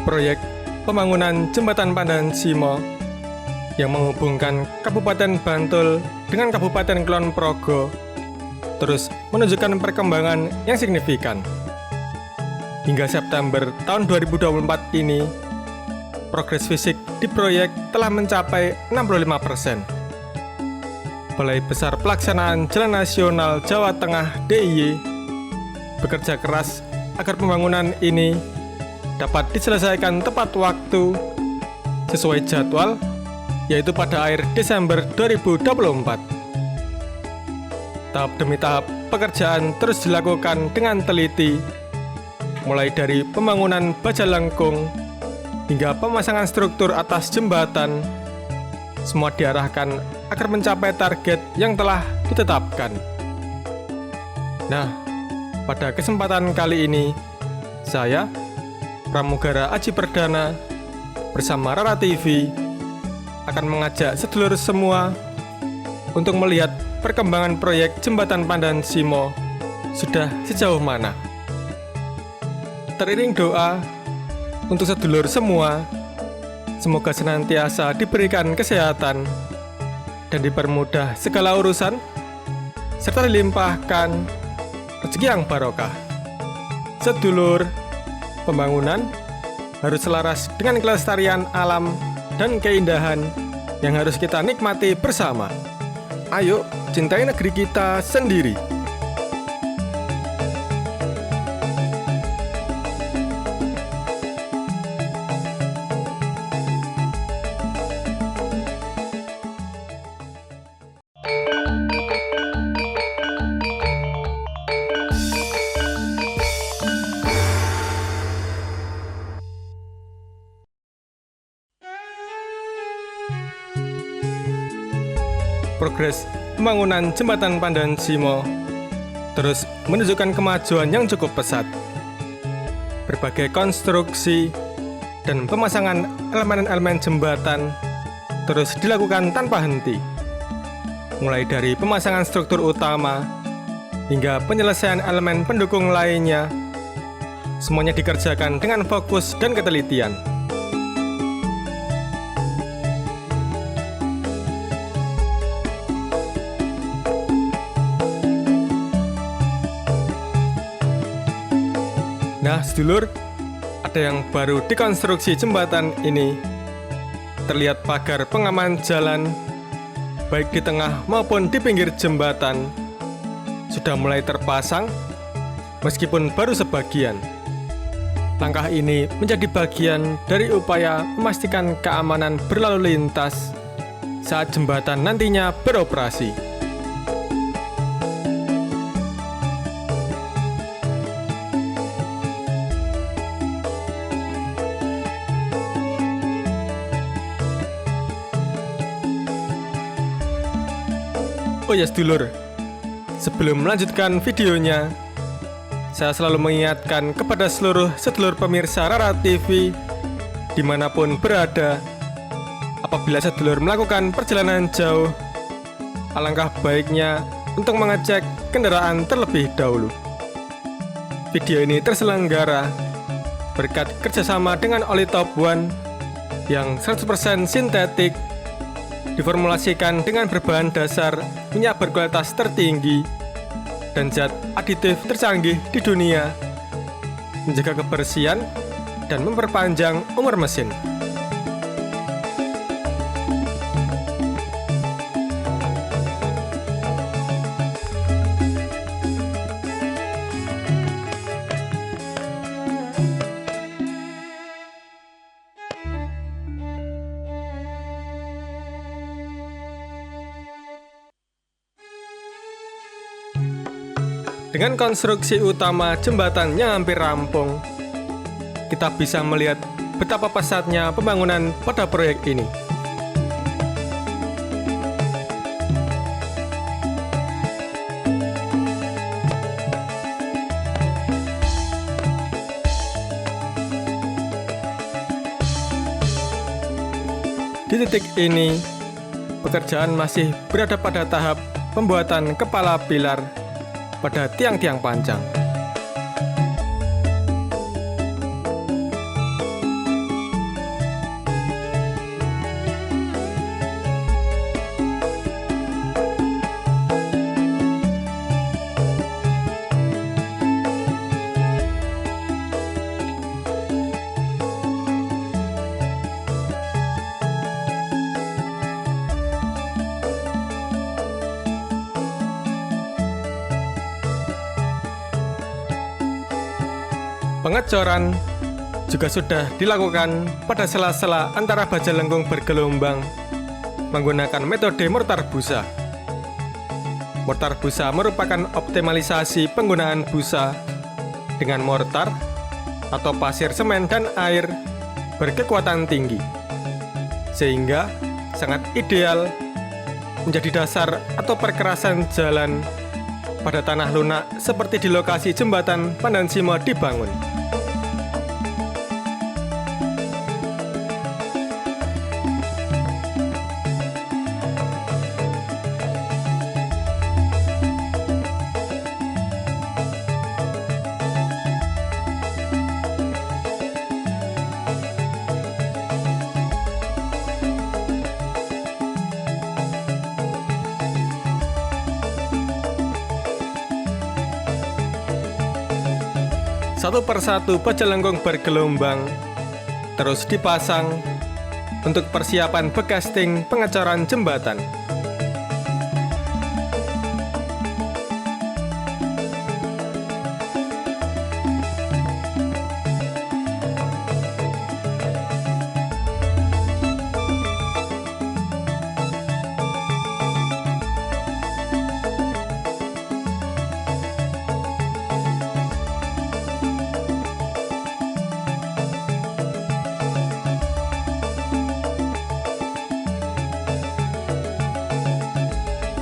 proyek pembangunan Jembatan Pandan Simo yang menghubungkan Kabupaten Bantul dengan Kabupaten Kulon Progo terus menunjukkan perkembangan yang signifikan. Hingga September tahun 2024 ini, progres fisik di proyek telah mencapai 65%. Balai Besar Pelaksanaan Jalan Nasional Jawa Tengah (DIY) bekerja keras agar pembangunan ini dapat diselesaikan tepat waktu sesuai jadwal, yaitu pada akhir Desember 2024. Tahap demi tahap pekerjaan terus dilakukan dengan teliti, mulai dari pembangunan baja lengkung hingga pemasangan struktur atas jembatan. Semua diarahkan agar mencapai target yang telah ditetapkan. Nah, pada kesempatan kali ini, saya, Pramugara Aji Perdana, bersama Rara TV, akan mengajak sedulur semua untuk melihat perkembangan proyek Jembatan Pandan Simo sudah sejauh mana. Teriring doa untuk sedulur semua, semoga senantiasa diberikan kesehatan dan dipermudah segala urusan, serta dilimpahkan rezeki yang barokah. Sedulur, pembangunan harus selaras dengan kelestarian alam dan keindahan yang harus kita nikmati bersama. Ayo, cintai negeri kita sendiri. Progres pembangunan Jembatan Pandan Simo terus menunjukkan kemajuan yang cukup pesat. Berbagai konstruksi dan pemasangan elemen-elemen jembatan terus dilakukan tanpa henti, mulai dari pemasangan struktur utama hingga penyelesaian elemen pendukung lainnya. Semuanya dikerjakan dengan fokus dan ketelitian. Nah, sedulur, ada yang baru dikonstruksi jembatan ini. Terlihat pagar pengaman jalan, baik di tengah maupun di pinggir jembatan, sudah mulai terpasang, meskipun baru sebagian. Langkah ini menjadi bagian dari upaya memastikan keamanan berlalu lintas saat jembatan nantinya beroperasi. Oh ya sedulur, sebelum melanjutkan videonya, saya selalu mengingatkan kepada seluruh sedulur pemirsa Rara TV dimanapun berada, apabila sedulur melakukan perjalanan jauh, alangkah baiknya untuk mengecek kendaraan terlebih dahulu. Video ini terselenggara berkat kerjasama dengan oli Top One yang 100% sintetik, diformulasikan dengan berbahan dasar minyak berkualitas tertinggi dan zat aditif tercanggih di dunia, menjaga kebersihan dan memperpanjang umur mesin. Dengan konstruksi utama jembatan yang hampir rampung, kita bisa melihat betapa pesatnya pembangunan pada proyek ini. Di titik ini, pekerjaan masih berada pada tahap pembuatan kepala pilar pada tiang-tiang panjang. Pengecoran juga sudah dilakukan pada sela-sela antara baja lengkung bergelombang menggunakan metode mortar busa. Mortar busa merupakan optimalisasi penggunaan busa dengan mortar atau pasir semen dan air berkekuatan tinggi, sehingga sangat ideal menjadi dasar atau perkerasan jalan pada tanah lunak seperti di lokasi jembatan Pandansima dibangun. Satu persatu baja lengkung bergelombang terus dipasang untuk persiapan bekasting pengecoran jembatan.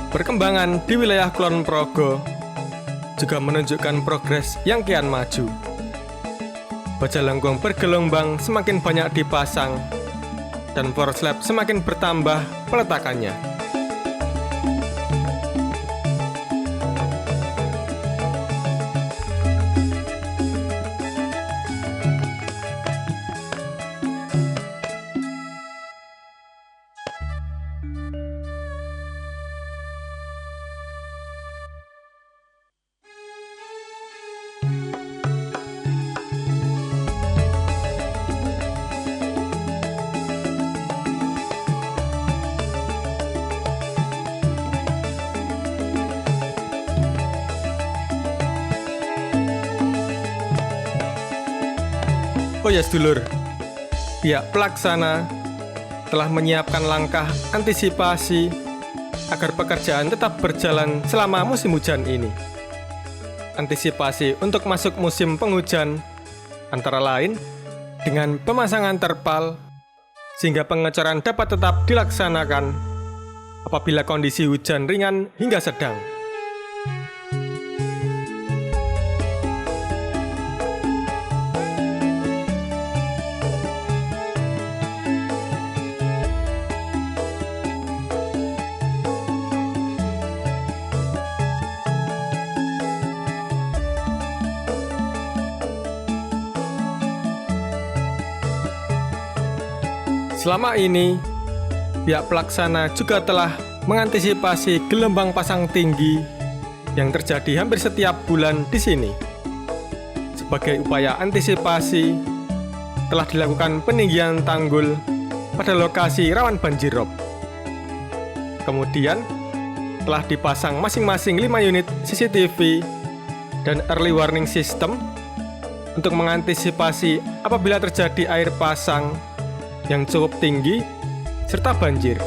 Perkembangan di wilayah Kulon Progo juga menunjukkan progres yang kian maju. Baja lengkung bergelombang semakin banyak dipasang dan floor slab semakin bertambah peletakannya. Oh ya sedulur, pihak pelaksana telah menyiapkan langkah antisipasi agar pekerjaan tetap berjalan selama musim hujan ini. Antisipasi untuk masuk musim penghujan antara lain dengan pemasangan terpal sehingga pengecoran dapat tetap dilaksanakan apabila kondisi hujan ringan hingga sedang. Selama ini, pihak pelaksana juga telah mengantisipasi gelombang pasang tinggi yang terjadi hampir setiap bulan di sini. Sebagai upaya antisipasi, telah dilakukan peninggian tanggul pada lokasi rawan banjir rob. Kemudian, telah dipasang masing-masing 5 unit CCTV dan early warning system untuk mengantisipasi apabila terjadi air pasang yang cukup tinggi serta banjir.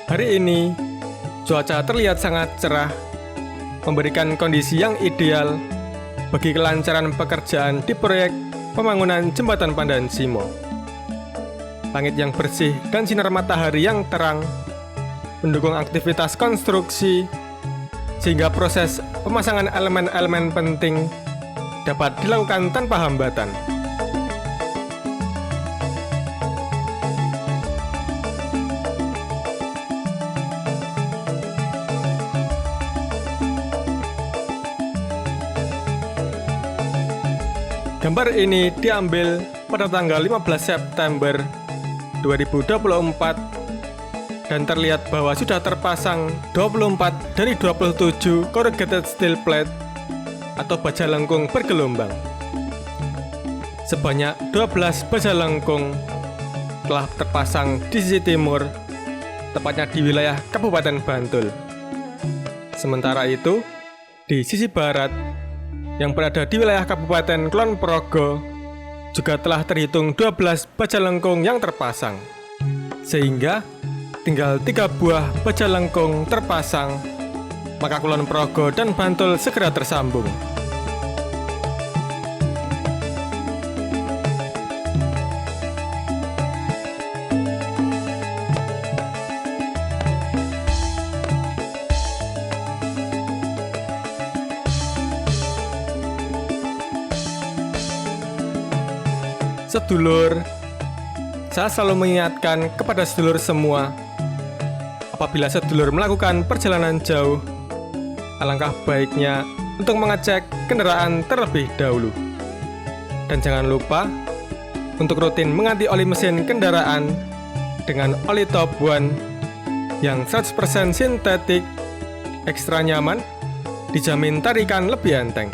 Hari ini, cuaca terlihat sangat cerah, memberikan kondisi yang ideal bagi kelancaran pekerjaan di proyek pembangunan jembatan Pandansima. Langit yang bersih dan sinar matahari yang terang mendukung aktivitas konstruksi, sehingga proses pemasangan elemen-elemen penting dapat dilakukan tanpa hambatan. Gambar ini diambil pada tanggal 15 September 2024 dan terlihat bahwa sudah terpasang 24 dari 27 corrugated steel plate atau baja lengkung bergelombang. Sebanyak 12 baja lengkung telah terpasang di sisi timur, tepatnya di wilayah Kabupaten Bantul. Sementara itu, di sisi barat, yang berada di wilayah Kabupaten Kulon Progo, juga telah terhitung 12 baja lengkung yang terpasang. Sehingga, tinggal 3 buah baja lengkung terpasang, maka Kulon Progo dan Bantul segera tersambung. Sedulur, saya selalu mengingatkan kepada sedulur semua, apabila sedulur melakukan perjalanan jauh, alangkah baiknya untuk mengecek kendaraan terlebih dahulu. Dan jangan lupa untuk rutin mengganti oli mesin kendaraan dengan oli Top One yang 100% sintetik, ekstra nyaman, dijamin tarikan lebih enteng.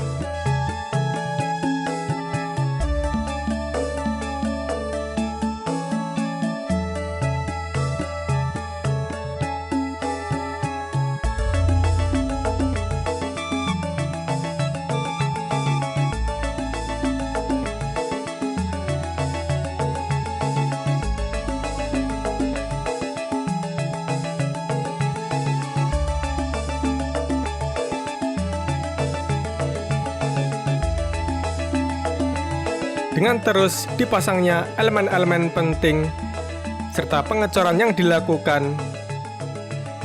Dengan terus dipasangnya elemen-elemen penting serta pengecoran yang dilakukan,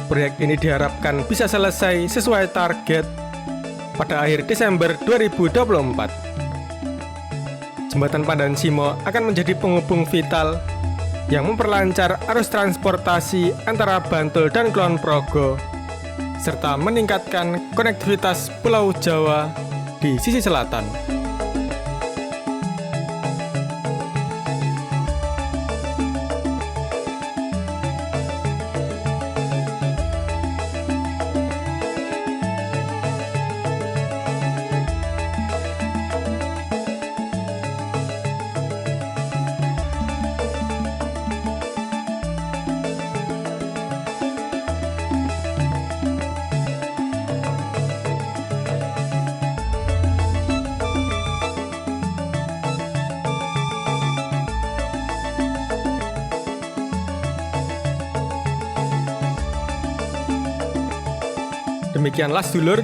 proyek ini diharapkan bisa selesai sesuai target pada akhir Desember 2024. Jembatan Pandan Simo akan menjadi penghubung vital yang memperlancar arus transportasi antara Bantul dan Kulon Progo, serta meningkatkan konektivitas Pulau Jawa di sisi selatan. Demikianlah sedulur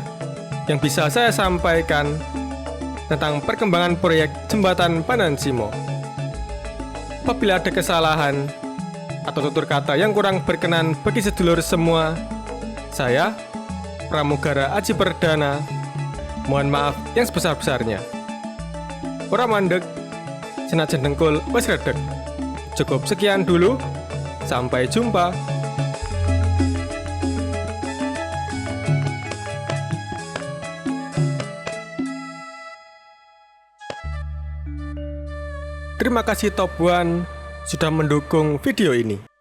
yang bisa saya sampaikan tentang perkembangan proyek Jembatan Pandan Simo. Apabila ada kesalahan atau tutur kata yang kurang berkenan bagi sedulur semua, saya, Pramugara Aji Perdana, mohon maaf yang sebesar-besarnya. Ora mandeg, senajan dengkul wis redeg. Cukup sekian dulu, sampai jumpa. Terima kasih Top One sudah mendukung video ini.